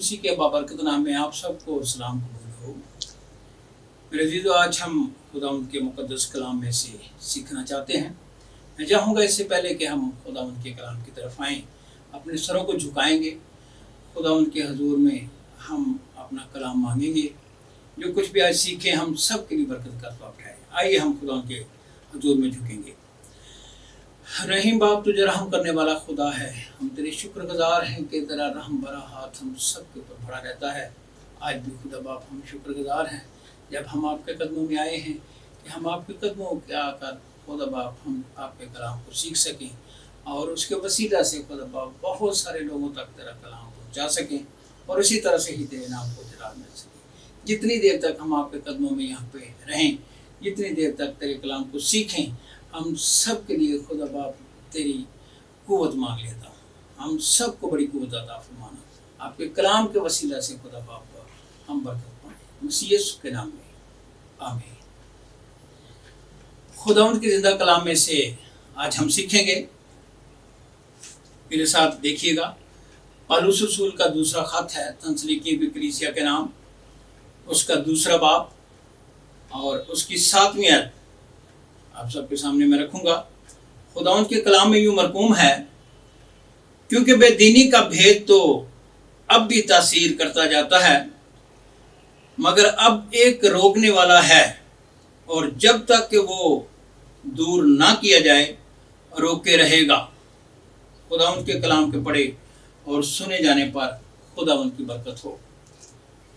मसीह के बाबरकत नाम में आप सबको सलाम कबूल हो। मेरे अजीज़ों, आज हम खुदावंद के मुक़द्दस कलाम में से सीखना चाहते हैं। मैं चाहूँगा इससे पहले कि हम खुदावंद के कलाम की तरफ आएँ, अपने सरों को झुकाएंगे, खुदावंद के हजूर में हम अपना कलाम मांगेंगे। जो कुछ भी आज सीखें हम सब के लिए बरकत का तौर उठाएँ। आइए हम खुदावंद के हजूर में झुकेंगे। रहीम बाप, तुझे रहम करने वाला खुदा है, हम तेरे शुक्रगुजार हैं कि तेरा रहम भरा हाथ हम सब के ऊपर भरा रहता है। आज भी खुदा बाप हम शुक्रगुजार हैं जब हम आपके कदमों में आए हैं कि हम आपके कदमों के आकर खुदा बाप हम आपके कलाम को सीख सकें और उसके वसीला से खुदा बाप बहुत सारे लोगों तक तेरा कलाम पहुँचा सकें और इसी तरह से ही तेरे नाम को जलाल मिल सके। जितनी देर तक हम आपके कदमों में यहाँ पे रहें, जितनी देर तक तेरे कलाम को सीखें, हम सब के लिए खुदा बाप तेरी कुव्वत मांग लेता हूँ। हम सब को बड़ी कुव्वत अता फरमाना, आपके कलाम के वसीला से खुदा बाप हम बरकत पाएं, मसीह यीशु के नाम में आमीन। खुदावंद के जिंदा कलाम में से आज हम सीखेंगे। मेरे साथ देखिएगा, पौलुस रसूल का दूसरा खत है तसलीकी कलीसिया के नाम, उसका दूसरा बाब और उसकी 7वीं आयत आप सबके सामने मैं रखूंगा। खुदावंद के कलाम में यूं मरकूम है, क्योंकि बेदीनी का भेद तो अब भी तासीर करता जाता है, मगर अब एक रोकने वाला है और जब तक कि वो दूर ना किया जाए रोके रहेगा। खुदावंद के कलाम के पढ़े और सुने जाने पर खुदावंद की बरकत हो,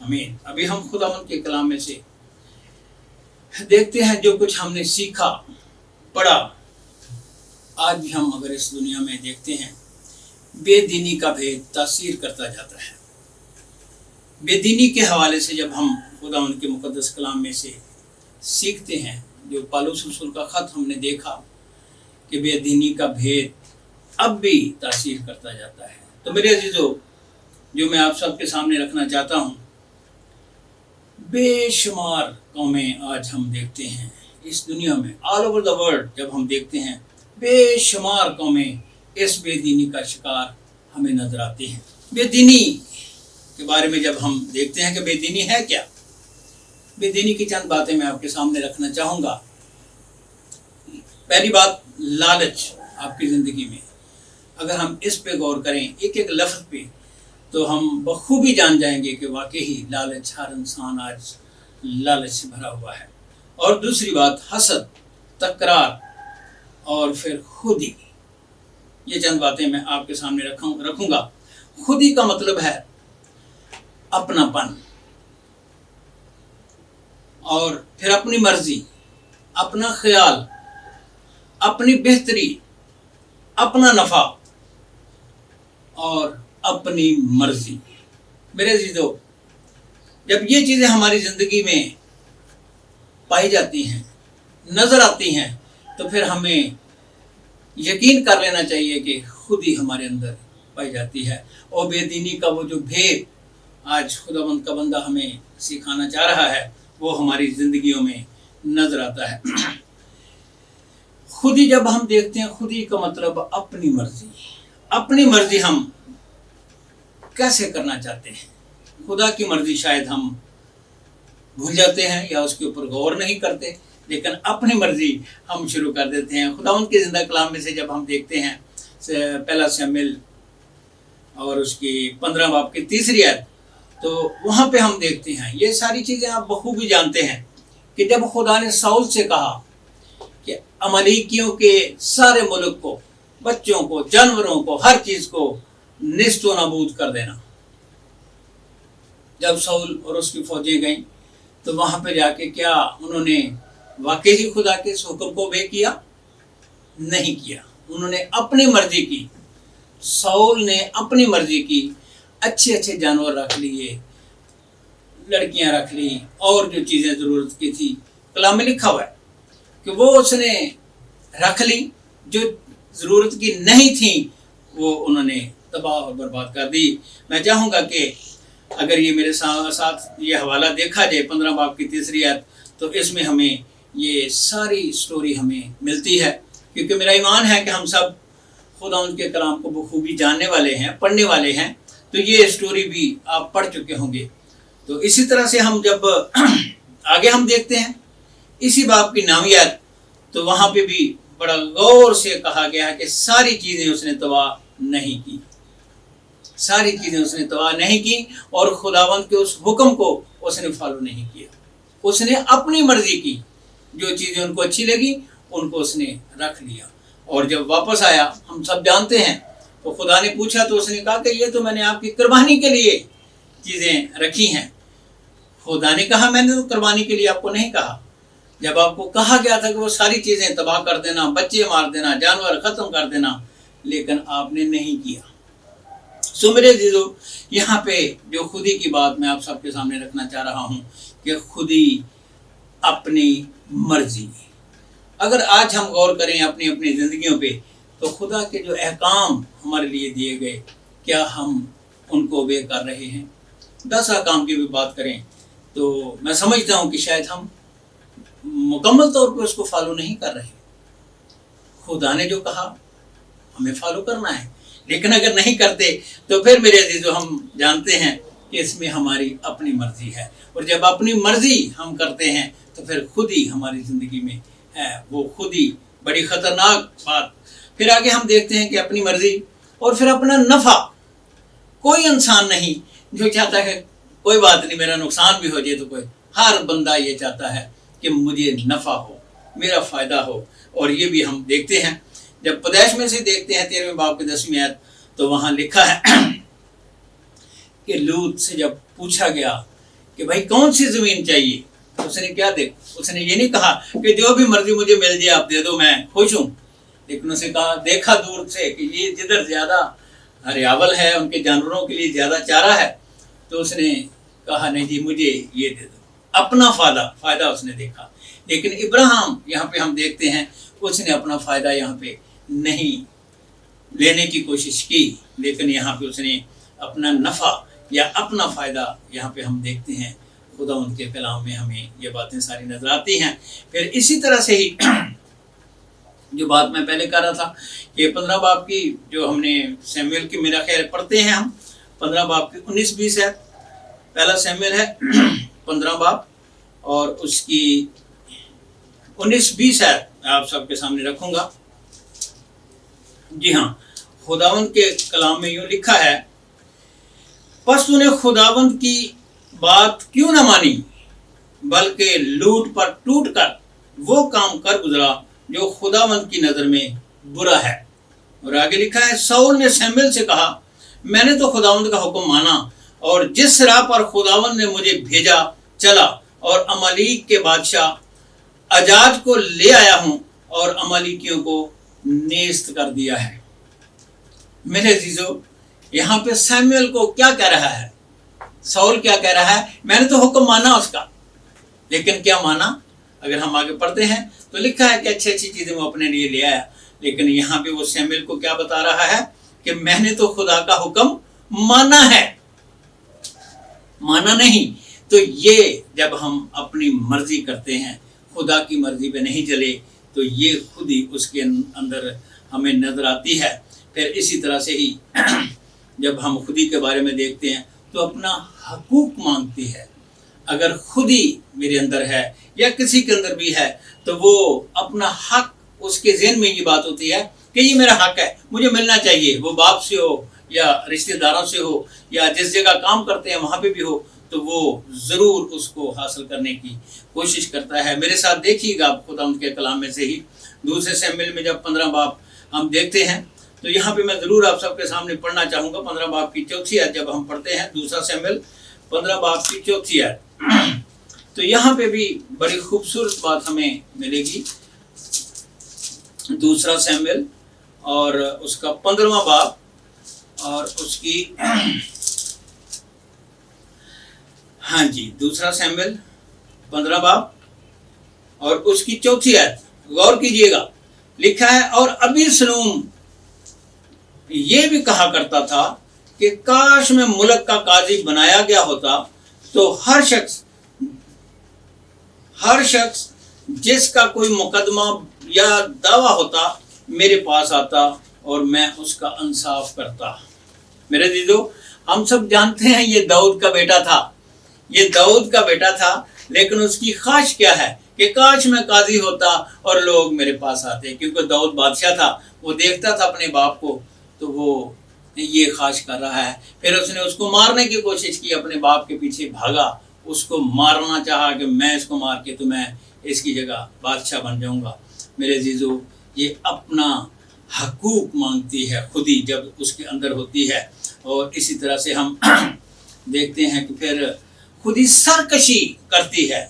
आमीन। अभी हम खुदावंद के कलाम में से देखते हैं जो कुछ हमने सीखा पढ़ा। आज भी हम अगर इस दुनिया में देखते हैं, बेदीनी का भेद तासीर करता जाता है। बेदीनी के हवाले से जब हम खुदावंद के मुक़द्दस कलाम में से सीखते हैं, जो पौलुस रसूल का ख़त हमने देखा कि बेदीनी का भेद अब भी तासीर करता जाता है। तो मेरे अजीज़ों, जो मैं आप सबके सामने रखना चाहता हूँ, बेशुमार कौमें आज हम देखते हैं इस दुनिया में, ऑल ओवर द वर्ल्ड जब हम देखते हैं, बेशुमार कौमें इस बेदीनी का शिकार हमें नजर आती हैं। बेदीनी के बारे में जब हम देखते हैं कि बेदीनी है क्या, बेदीनी की चंद बातें मैं आपके सामने रखना चाहूँगा। पहली बात, लालच आपकी ज़िंदगी में, अगर हम इस पे गौर करें एक एक लफ्ज़ पे, तो हम बखूबी जान जाएंगे कि वाकई ही लालच, हर इंसान आज लालच से भरा हुआ है। और दूसरी बात, हसद, तकरार और फिर खुदी। ये चंद बातें मैं आपके सामने रखूंगा। खुदी का मतलब है अपनापन, और फिर अपनी मर्जी, अपना ख्याल, अपनी बेहतरी, अपना नफा और अपनी मर्जी। मेरे अजीजों, जब ये चीज़ें हमारी ज़िंदगी में पाई जाती हैं, नज़र आती हैं, तो फिर हमें यकीन कर लेना चाहिए कि खुद ही हमारे अंदर पाई जाती है। और बेदीनी का वो जो भेद आज खुदावंद का बंदा हमें सिखाना चाह रहा है, वो हमारी ज़िंदगियों में नज़र आता है। खुदी जब हम देखते हैं, खुदी का मतलब अपनी मर्जी। अपनी मर्जी हम कैसे करना चाहते हैं? खुदा की मर्जी शायद हम भूल जाते हैं या उसके ऊपर गौर नहीं करते, लेकिन अपनी मर्जी हम शुरू कर देते हैं। खुदावंद के जिंदा कलाम में से जब हम देखते हैं पहला शमूएल और उसकी 15 बाब की 3री आयत, तो वहाँ पे हम देखते हैं ये सारी चीज़ें आप बखूबी जानते हैं कि जब खुदा ने साउल से कहा कि अमलीकियों के सारे मुल्क को, बच्चों को, जानवरों को, हर चीज़ को निस्तो नाबूद कर देना, जब साउल और उसकी फौजें गईं, तो वहाँ पे जाके क्या उन्होंने वाकई ही खुदा के इस हुक्म को obey किया? नहीं किया। उन्होंने अपनी मर्जी की, साउल ने अपनी मर्जी की, अच्छे अच्छे जानवर रख लिए, लड़कियां रख ली, और जो चीज़ें ज़रूरत की थी, कलाम में लिखा हुआ है कि वो उसने रख ली, जो ज़रूरत की नहीं थी वो उन्होंने तबाह और बर्बाद कर दी। मैं चाहूँगा कि अगर ये मेरे साथ ये हवाला देखा जाए 15 बाब की 3री आयत, तो इसमें हमें ये सारी स्टोरी हमें मिलती है, क्योंकि मेरा ईमान है कि हम सब खुदा उनके कलाम को बखूबी जानने वाले हैं, पढ़ने वाले हैं, तो ये स्टोरी भी आप पढ़ चुके होंगे। तो इसी तरह से हम जब आगे हम देखते हैं इसी बाप की नामियत, तो वहां पे भी बड़ा गौर से कहा गया है कि सारी चीजें उसने तबाह नहीं की, सारी चीजें उसने तबाह नहीं की, और खुदावंद के उस हुक्म को उसने फॉलो नहीं किया। उसने अपनी मर्जी की, जो चीजें उनको अच्छी लगी उनको उसने रख लिया। और जब वापस आया, हम सब जानते हैं, तो खुदा ने पूछा तो उसने कहा कि ये तो मैंने आपकी कुर्बानी के लिए चीजें रखी हैं। खुदा ने कहा मैंने तो कुर्बानी के लिए आपको नहीं कहा। जब आपको कहा गया था कि वो सारी चीजें तबाह कर देना, बच्चे मार देना, जानवर खत्म कर देना, लेकिन आपने नहीं किया। सो मेरे जीजो, यहाँ पे जो खुदी की बात मैं आप सबके सामने रखना चाह रहा हूँ कि खुदी अपनी मर्जी। अगर आज हम गौर करें अपनी अपनी जिंदगियों पे, तो खुदा के जो अहकाम हमारे लिए दिए गए, क्या हम उनको ओबे कर रहे हैं? 10 अहकाम की भी बात करें तो मैं समझता हूँ कि शायद हम मुकम्मल तौर पर उसको फॉलो नहीं कर रहे। खुदा ने जो कहा हमें फॉलो करना है, लेकिन अगर नहीं करते तो फिर मेरे अजीजों हम जानते हैं कि इसमें हमारी अपनी मर्जी है। और जब अपनी मर्जी हम करते हैं तो फिर खुद ही हमारी ज़िंदगी में है वो खुद ही बड़ी ख़तरनाक बात। फिर आगे हम देखते हैं कि अपनी मर्जी और फिर अपना नफ़ा। कोई इंसान नहीं जो चाहता है कोई बात नहीं मेरा नुकसान भी हो जाए, तो कोई हर बंदा ये चाहता है कि मुझे नफ़ा हो, मेरा फ़ायदा हो। और ये भी हम देखते हैं जब पैदाइश में से देखते हैं 13वें बाब के 10वीं आयत, तो वहाँ लिखा है कि लूत से जब पूछा गया कि भाई कौन सी ज़मीन चाहिए, तो उसने क्या उसने ये नहीं कहा कि जो भी मर्जी मुझे मिल जाए आप दे दो, मैं खुश हूँ। लेकिन उसने कहा, देखा दूर से कि ये जिधर ज़्यादा हरियावल है, उनके जानवरों के लिए ज़्यादा चारा है, तो उसने कहा नहीं जी मुझे ये दे दो, अपना फ़ायदा उसने देखा। लेकिन इब्राहिम यहाँ पे हम देखते हैं उसने अपना फ़ायदा यहाँ पे नहीं लेने की कोशिश की, लेकिन यहाँ पे उसने अपना नफ़ा या अपना फ़ायदा यहाँ पे हम देखते हैं। खुदा उनके कलाम में हमें ये बातें सारी नज़र आती हैं। फिर इसी तरह से ही जो बात मैं पहले कह रहा था कि 15 बाब की जो हमने सैमुएल की मेरा ख्याल पढ़ते हैं हम 15 बाब की 19-20 है। पहला सैमुएल है 15 बाब और उसकी 19-20 है, आप सबके सामने रखूंगा। जी हाँ, खुदावंद के कलाम में यूँ लिखा है, बस तूने खुदावंद की बात क्यों न मानी, बल्कि लूट पर टूट कर वो काम कर गुजरा जो खुदावंद की नज़र में बुरा है। और आगे लिखा है, शाऊल ने सैमुएल से कहा, मैंने तो खुदावंद का हुक्म माना और जिस राह पर खुदावंद ने मुझे भेजा चला, और अमालेक के बादशाह अजाज को ले आया हूँ और अमालेकियों को नेस्त कर दिया है। मेरे अजीजों, यहाँ पे सैमुएल को क्या कह रहा है, शाऊल क्या कह रहा है, मैंने तो हुक्म माना उसका, लेकिन क्या माना? अगर हम आगे पढ़ते हैं तो लिखा है कि अच्छी अच्छी चीज़ें वो अपने लिए ले आया, लेकिन यहाँ पे वो सैमुएल को क्या बता रहा है कि मैंने तो खुदा का हुक्म माना है, माना नहीं। तो ये जब हम अपनी मर्जी करते हैं, खुदा की मर्जी पे नहीं चले, तो ये खुद ही उसके अंदर हमें नजर आती है। फिर इसी तरह से ही जब हम खुदी के बारे में देखते हैं तो अपना हकूक मांगती है। अगर खुदी मेरे अंदर है या किसी के अंदर भी है, तो वो अपना हक, उसके ज़हन में ये बात होती है कि ये मेरा हक है, मुझे मिलना चाहिए, वो बाप से हो या रिश्तेदारों से हो या जिस जगह काम करते हैं वहाँ पे भी हो, तो वो ज़रूर उसको हासिल करने की कोशिश करता है। मेरे साथ देखिएगा आप खुदा उनके कलाम में से ही दूसरे सैमुएल में जब 15 बाब हम देखते हैं, तो यहाँ पे मैं ज़रूर आप सबके सामने पढ़ना चाहूँगा 15 बाब की 4थी आयत। जब हम पढ़ते हैं दूसरा सैमुएल 15 बाब की 4थी आयत, तो यहाँ पे भी बड़ी खूबसूरत बात हमें मिलेगी। दूसरा सैमुएल और उसका 15वां बाब और उसकी हाँ जी, दूसरा सैमुएल 15 बाब और उसकी 4थी आयत, गौर कीजिएगा। लिखा है, और अबीसलोम ये भी कहा करता था कि काश मैं मुल्क का काजी बनाया गया होता, तो हर शख्स जिसका कोई मुकदमा या दावा होता मेरे पास आता और मैं उसका इंसाफ करता। मेरे दीदो, हम सब जानते हैं ये दाऊद का बेटा था, ये दाऊद का बेटा था, लेकिन उसकी ख्वाहिश क्या है कि काश मैं काजी होता और लोग मेरे पास आते, क्योंकि दाऊद बादशाह था, वो देखता था अपने बाप को, तो वो ये ख्वाहिश कर रहा है। फिर उसने उसको मारने की कोशिश की, अपने बाप के पीछे भागा, उसको मारना चाहा कि मैं इसको मार के तो मैं इसकी जगह बादशाह बन जाऊंगा। मेरे जीजो, ये अपना हकूक मांगती है खुद ही जब उसके अंदर होती है। और इसी तरह से हम देखते हैं कि फिर खुद ही सरकशी करती है,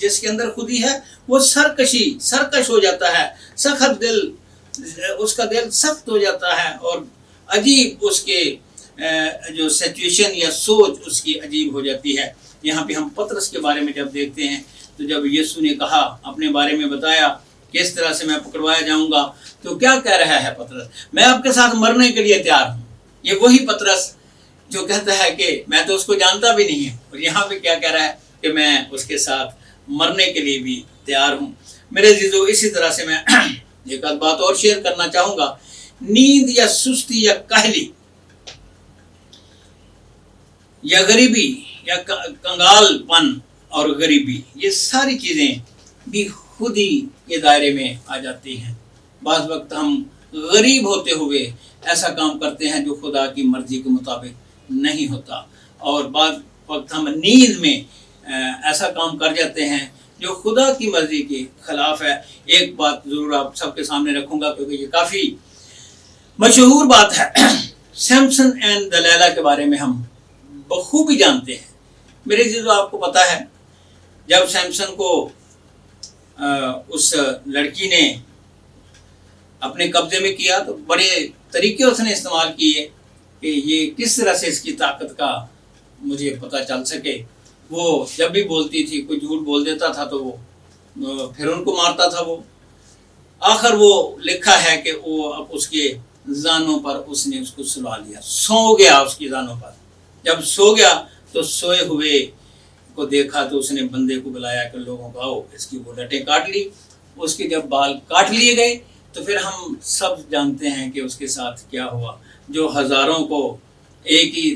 जिसके अंदर खुद ही है वो सरकश हो जाता है, सख्त दिल, उसका दिल सख्त हो जाता है और अजीब उसके जो सिचुएशन या सोच उसकी अजीब हो जाती है। यहाँ पे हम पतरस के बारे में जब देखते हैं, तो जब यीशु ने कहा, अपने बारे में बताया किस तरह से मैं पकड़वाया जाऊंगा, तो क्या कह रहा है पतरस, मैं आपके साथ मरने के लिए तैयार हूँ। ये वही पतरस जो कहता है कि मैं तो उसको जानता भी नहीं है, और यहाँ पे क्या कह रहा है कि मैं उसके साथ मरने के लिए भी तैयार हूँ। मेरे जीजो, इसी तरह से मैं एक आध बात और शेयर करना चाहूँगा। नींद या सुस्ती या काहली या गरीबी या कंगालपन और गरीबी, ये सारी चीज़ें भी खुद ही के दायरे में आ जाती हैं। बाज़ वक्त हम गरीब होते हुए ऐसा काम करते हैं जो खुदा की मर्जी के मुताबिक नहीं होता, और बाज़ वक्त हम नींद में ऐसा काम कर जाते हैं जो खुदा की मर्जी के खिलाफ है। एक बात ज़रूर आप सबके सामने रखूँगा, क्योंकि ये काफ़ी मशहूर बात है। सैमसन एंड दलैला के बारे में हम बखूबी जानते हैं। मेरे जीजो, आपको पता है जब सैमसन को उस लड़की ने अपने कब्जे में किया, तो बड़े तरीके उसने इस्तेमाल किए कि ये किस तरह से इसकी ताकत का मुझे पता चल सके। वो जब भी बोलती थी, कोई झूठ बोल देता था, तो वो फिर उनको मारता था। वो आखिर वो लिखा है कि वो अब उसके जानों पर उसने उसको सुला लिया, सो गया उसकी जानों पर। जब सो गया तो सोए हुए को देखा, तो उसने बंदे को बुलाया कि लोगों को आओ, इसकी वो लटें काट ली। उसके जब बाल काट लिए गए, तो फिर हम सब जानते हैं कि उसके साथ क्या हुआ। जो हजारों को एक ही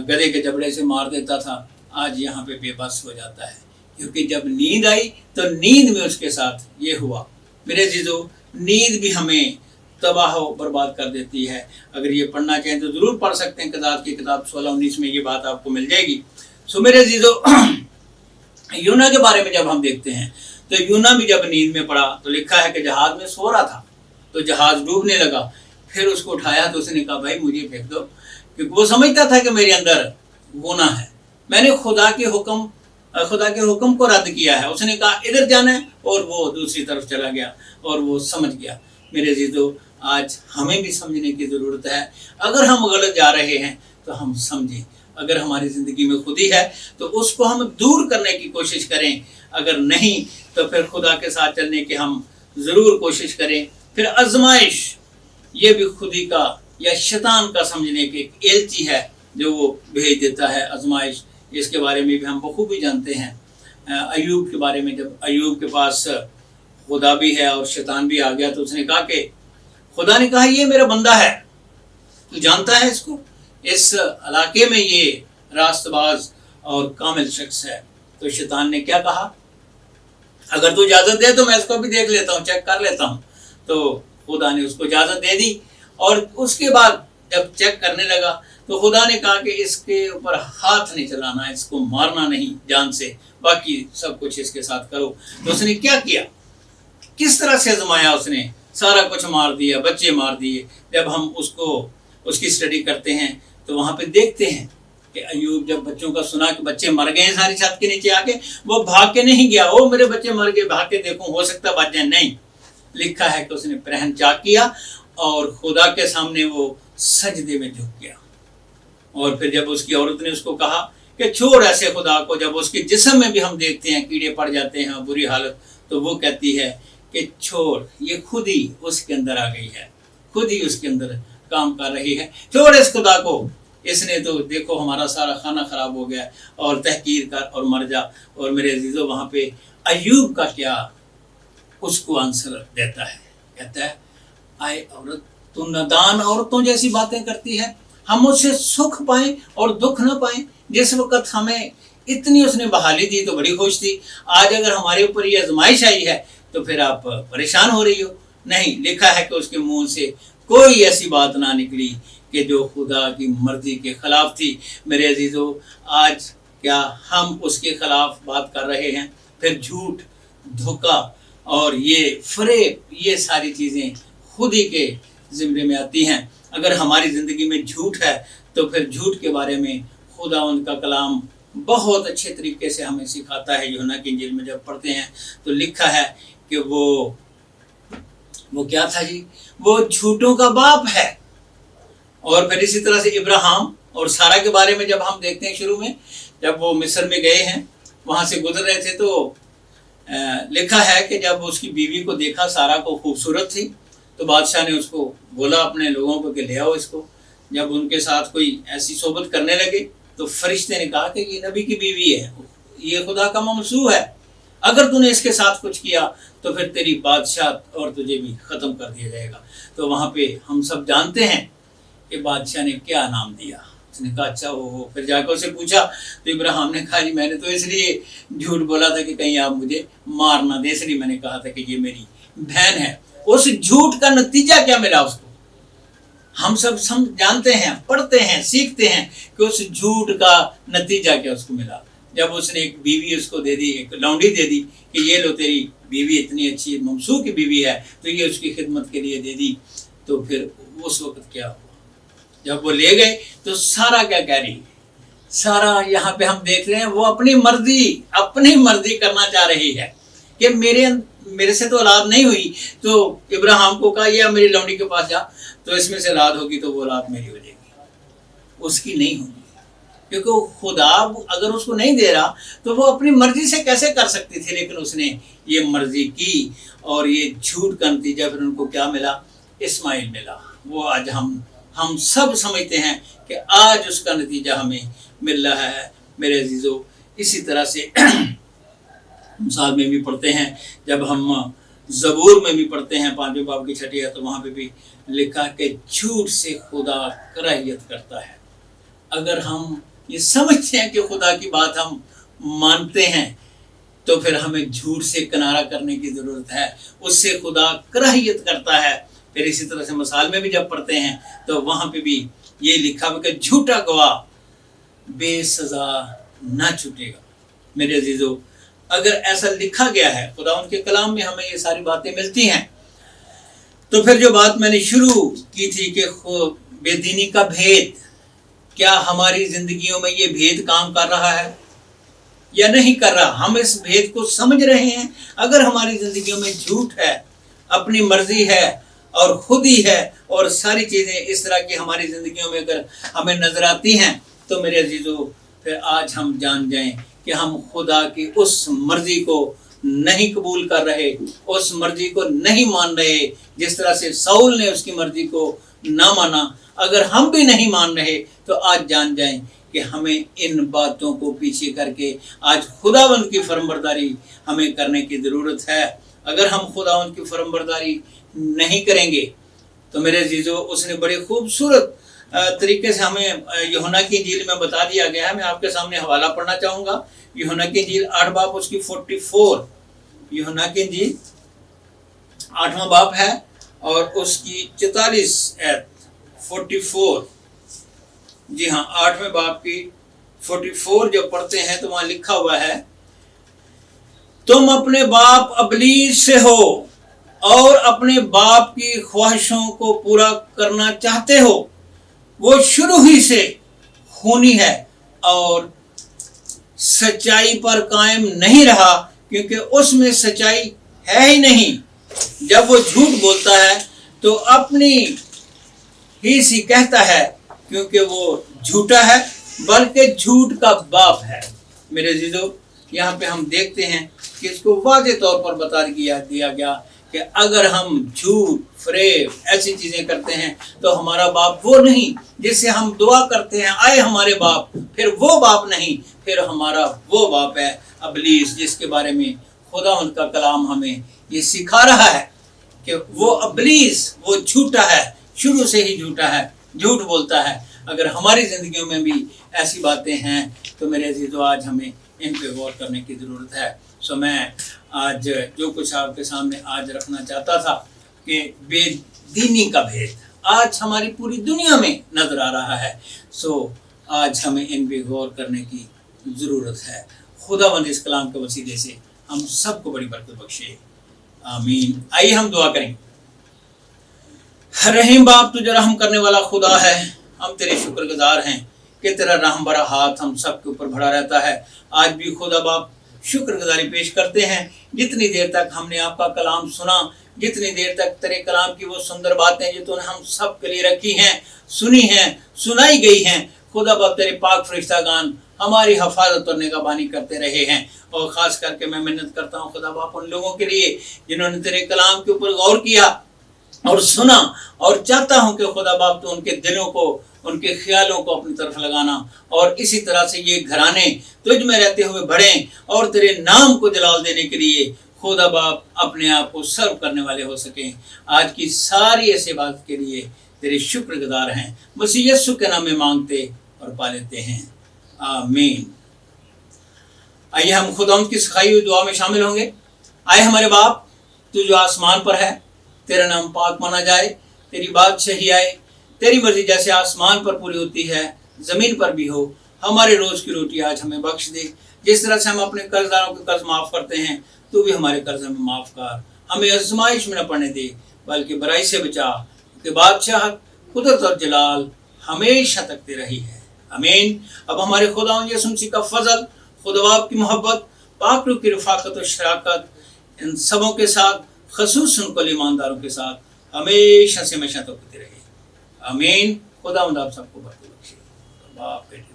गधे के जबड़े से मार देता था, आज यहाँ पे बेबस हो जाता है, क्योंकि जब नींद आई तो नींद में उसके साथ ये हुआ। मेरे जीजो, नींद भी हमें तबाह बर्बाद कर देती है। अगर ये पढ़ना चाहें तो ज़रूर पढ़ सकते हैं, किताब की किताब 16-19 में ये बात आपको मिल जाएगी। सो मेरे जीजो, यूना के बारे में जब हम देखते हैं, तो यूना भी जब नींद में पड़ा, तो लिखा है कि जहाज में सो रहा था, तो जहाज डूबने लगा। फिर उसको उठाया तो उसने कहा, भाई मुझे फेंक दो, क्योंकि वो समझता था कि मेरे अंदर गुनाह है, मैंने खुदा के हुक्म को रद्द किया है। उसने कहा इधर जाना है, और वो दूसरी तरफ चला गया, और वो समझ गया। मेरे जीजो, आज हमें भी समझने की ज़रूरत है। अगर हम गलत जा रहे हैं तो हम समझें, अगर हमारी ज़िंदगी में खुदी है तो उसको हम दूर करने की कोशिश करें, अगर नहीं तो फिर खुदा के साथ चलने की हम ज़रूर कोशिश करें। फिर आजमाइश, ये भी खुदी का या शैतान का समझने की एक एलची है जो वो भेज देता है, आजमाइश। इसके बारे में भी हम बखूबी जानते हैं। अयूब के बारे में, जब अयूब के पास खुदा भी है और शैतान भी आ गया, तो उसने कहा कि खुदा ने कहा ये मेरा बंदा है, तू जानता है इसको, इस इलाके में ये रास्तबाज और कामिल शख्स है। तो शैतान ने क्या कहा, अगर तू इजाज़त दे तो मैं इसको भी देख लेता हूँ, चेक कर लेता हूँ। तो खुदा ने उसको इजाज़त दे दी, और उसके बाद जब चेक करने लगा तो खुदा ने कहा कि इसके ऊपर हाथ नहीं चलाना, इसको मारना नहीं जान से, बाकी सब कुछ इसके साथ करो। तो उसने क्या किया, किस तरह से आजमाया, उसने सारा कुछ मार दिया, बच्चे मार दिए। जब हम उसकी स्टडी करते हैं तो वहाँ पे देखते हैं कि अयूब जब बच्चों का सुना कि बच्चे मर गए हैं सारी छत के नीचे आके, वो भाग के नहीं गया, ओ मेरे बच्चे मर गए, भाग के देखूं हो सकता बच जाए, नहीं। लिखा है कि उसने पहन चाक किया और खुदा के सामने वो सजदे में झुक गया। और फिर जब उसकी औरत ने उसको कहा कि छोड़ ऐसे खुदा को, जब उसके जिस्म में भी हम देखते हैं कीड़े पड़ जाते हैं, बुरी हालत, तो वो कहती है कि छोड़, ये खुद ही उसके अंदर आ गई है, खुद ही उसके अंदर काम कर रही है, छोड़ इस खुदा को, इसने तो देखो हमारा सारा खाना खराब हो गया, और तहकीर कर और मर जा। और मेरे अजीजों, वहाँ पे अयूब का क्या उसको आंसर देता है, कहता है आए औरत, तू नादान औरतों जैसी बातें करती है, हम उससे सुख पाएं और दुख न पाएं। जिस वक्त हमें इतनी उसने बहाली दी तो बड़ी खुश थी, आज अगर हमारे ऊपर ये आजमाइश आई है तो फिर आप परेशान हो रही हो। नहीं, लिखा है कि उसके मुंह से कोई ऐसी बात ना निकली कि जो खुदा की मर्जी के खिलाफ थी। मेरे अजीजों, आज क्या हम उसके खिलाफ बात कर रहे हैं? फिर झूठ, धोखा और ये फरेब, ये सारी चीज़ें खुद ही के ज़िम्मे में आती हैं। अगर हमारी ज़िंदगी में झूठ है तो फिर झूठ के बारे में खुदावंद का कलाम बहुत अच्छे तरीके से हमें सिखाता है। यूहन्ना की इंजील में जब पढ़ते हैं तो लिखा है कि वो क्या था जी? वो झूठों का बाप है। और फिर इसी तरह से इब्राहिम और सारा के बारे में जब हम देखते हैं, शुरू में जब वो मिस्र में गए हैं, वहाँ से गुजर रहे थे, तो लिखा है कि जब उसकी बीवी को देखा, सारा को खूबसूरत थी, तो बादशाह ने उसको बोला अपने लोगों को कि ले आओ इसको। जब उनके साथ कोई ऐसी सोबत करने लगे तो फरिश्ते ने कहा कि ये नबी की बीवी है, ये खुदा का ममसू है, अगर तूने इसके साथ कुछ किया तो फिर तेरी बादशाह और तुझे भी ख़त्म कर दिया जाएगा। तो वहाँ पे हम सब जानते हैं कि बादशाह ने क्या नाम दिया। उसने कहा अच्छा वो, फिर जाकर उसे पूछा तो इब्राहिम ने कहा जी मैंने तो इसलिए झूठ बोला था कि कहीं आप मुझे मार ना दे, इसलिए मैंने कहा था कि ये मेरी बहन है। उस झूठ का नतीजा क्या मिला उसको? हम सब जानते हैं, पढ़ते हैं, सीखते हैं कि उस झूठ का नतीजा क्या उसको मिला। जब उसने एक बीवी उसको दे दी, एक लौंडी दे दी कि ये लो तेरी बीवी इतनी अच्छी ममसू की बीवी है, तो ये उसकी खिदमत के लिए दे दी। तो फिर उस वक्त क्या हुआ? जब वो ले गए तो सारा क्या कह रही? सारा यहाँ पे हम देख रहे हैं वो अपनी मर्जी करना चाह रही है कि मेरे से तो औलाद नहीं हुई, तो इब्राहिम को कहा या मेरी लौंडी के पास जा, तो इसमें से औलाद होगी तो वो औलाद मेरी हो जाएगी, उसकी नहीं होगी। क्योंकि खुदा अगर उसको नहीं दे रहा तो वो अपनी मर्जी से कैसे कर सकती थी, लेकिन उसने ये मर्जी की और ये झूठ का नतीजा फिर उनको क्या मिला? इस्माइल मिला। वो आज हम सब समझते हैं कि आज उसका नतीजा हमें मिल रहा है। मेरे अजीजों, इसी तरह से मिसाल में भी पढ़ते हैं, जब हम ज़बूर में भी पढ़ते हैं 5वें बाब की 6ठी आयत, तो वहाँ पे भी लिखा कि झूठ से खुदा कराहियत करता है। अगर हम ये समझते हैं कि खुदा की बात हम मानते हैं तो फिर हमें झूठ से किनारा करने की ज़रूरत है, उससे खुदा कराहियत करता है। फिर इसी तरह से मिसाल में भी जब पढ़ते हैं तो वहाँ पे भी ये लिखा हुआ कि झूठा गवाह बेसज़ा ना छूटेगा। मेरे अजीजों, अगर ऐसा लिखा गया है, खुदा उनके कलाम में हमें ये सारी बातें मिलती हैं, तो फिर जो बात मैंने शुरू की थी कि बेदीनी का भेद, क्या हमारी जिंदगियों में ये भेद काम कर रहा है या नहीं कर रहा? हम इस भेद को समझ रहे हैं? अगर हमारी जिंदगियों में झूठ है, अपनी मर्जी है और खुद ही है और सारी चीज़ें इस तरह की हमारी ज़िंदगियों में अगर हमें नज़र आती हैं, तो मेरे अजीज़ों फिर आज हम जान जाएं कि हम खुदा की उस मर्ज़ी को नहीं कबूल कर रहे, उस मर्ज़ी को नहीं मान रहे। जिस तरह से साउल ने उसकी मर्ज़ी को ना माना, अगर हम भी नहीं मान रहे तो आज जान जाएं कि हमें इन बातों को पीछे करके आज खुदावंद की फरमाबरदारी हमें करने की ज़रूरत है। अगर हम खुदावंद की फरमाबरदारी नहीं करेंगे तो मेरे अजीजों, उसने बड़े खूबसूरत तरीके से हमें यूहन्ना की इंजील में बता दिया गया है। मैं आपके सामने हवाला पढ़ना चाहूँगा। यूहन्ना की इंजील 8 बाब उसकी 44, यूहन्ना की इंजील 8वां बाब है और उसकी 44 आयत 44, जी हाँ 8वें बाब की 44 जब पढ़ते हैं तो वहाँ लिखा हुआ है, तुम अपने बाप अबलीस से हो और अपने बाप की ख्वाहिशों को पूरा करना चाहते हो। वो शुरू ही से खूनी है और सच्चाई पर कायम नहीं रहा, क्योंकि उसमें सच्चाई है ही नहीं। जब वो झूठ बोलता है तो अपनी ही सी कहता है, क्योंकि वो झूठा है, बल्कि झूठ का बाप है। मेरे अजीजों, यहाँ पे हम देखते हैं कि इसको वाज़ेह तौर पर बता दिया गया कि अगर हम झूठ, फरेब ऐसी चीज़ें करते हैं तो हमारा बाप वो नहीं जिससे हम दुआ करते हैं आए हमारे बाप, फिर वो बाप नहीं, फिर हमारा वो बाप है अबलीस, जिसके बारे में खुदावंद का कलाम हमें ये सिखा रहा है कि वो अबलीस, वो झूठा है, शुरू से ही झूठा है, झूठ बोलता है। अगर हमारी ज़िंदगियों में भी ऐसी बातें हैं तो मेरे अजीज़ों आज हमें इन पे गौर करने की ज़रूरत है। सो मैं आज जो कुछ आपके सामने आज रखना चाहता था कि बेदीनी का भेद आज हमारी पूरी दुनिया में नज़र आ रहा है। सो आज हमें इन पे गौर करने की ज़रूरत है। खुदावंद इस कलाम के वसीले से हम सबको बड़ी बरकत बख्शे, आमीन। आइए हम दुआ करें। रहीम बाप, तुझे रहम करने वाला खुदा है, हम तेरे शुक्रगुजार हैं कि तेरा रहम भरा हाथ हम सब के ऊपर भरा रहता है। आज भी खुदा बाप शुक्रगुजारी पेश करते हैं, जितनी देर तक हमने आपका कलाम सुना, जितनी देर तक तेरे कलाम की वो सुंदर बातें जो तूने हम सब के लिए रखी हैं, सुनी हैं, सुनाई गई हैं, खुदा बाप तेरे पाक फरिश्तागान हमारी हिफाजत और निगहबानी करते रहे हैं। और ख़ास करके मैं मिन्नत करता हूँ खुदा बाप उन लोगों के लिए जिन्होंने तेरे कलाम के ऊपर गौर किया और सुना, और चाहता हूँ कि खुदा बाप तो उनके दिलों को, उनके ख्यालों को अपनी तरफ लगाना, और इसी तरह से ये घराने तुझ में रहते हुए बढ़ें और तेरे नाम को जलाल देने के लिए खुदा बाप अपने आप को सर्व करने वाले हो सकें। आज की सारी ऐसी बात के लिए तेरे शुक्रगुजार हैं, मसीह यीशु के नाम में मांगते और पा लेते हैं, आमीन। आइए हम खुदा की सिखाई हुई दुआ में शामिल होंगे। आए हमारे बाप, तू जो आसमान पर है, तेरा नाम पाक माना जाए, तेरी बादशाही आए, तेरी मर्जी जैसे आसमान पर पूरी होती है ज़मीन पर भी हो। हमारे रोज़ की रोटी आज हमें बख्श दे, जिस तरह से हम अपने कर्जदारों के कर्ज माफ़ करते हैं, तू भी हमारे कर्ज हमें माफ़ कर। हमें आजमाइश में न पड़ने दे, बल्कि बुराई से बचा, क्योंकि बादशाह, कुदरत और जलाल हमेशा तक तेरा ही है, आमीन। अब हमारे खुदा यीशु मसीह का फजल, खुदा बाप की मोहब्बत, पाक रूह की रफ़ाकत और शराकत इन सबों के साथ, ख़ुसूसन कुल ईमानदारों के साथ हमेशा से हमेशा तक होती रहे, आमीन। खुदा आप सबको बरकत बख्शे। बाप बेटे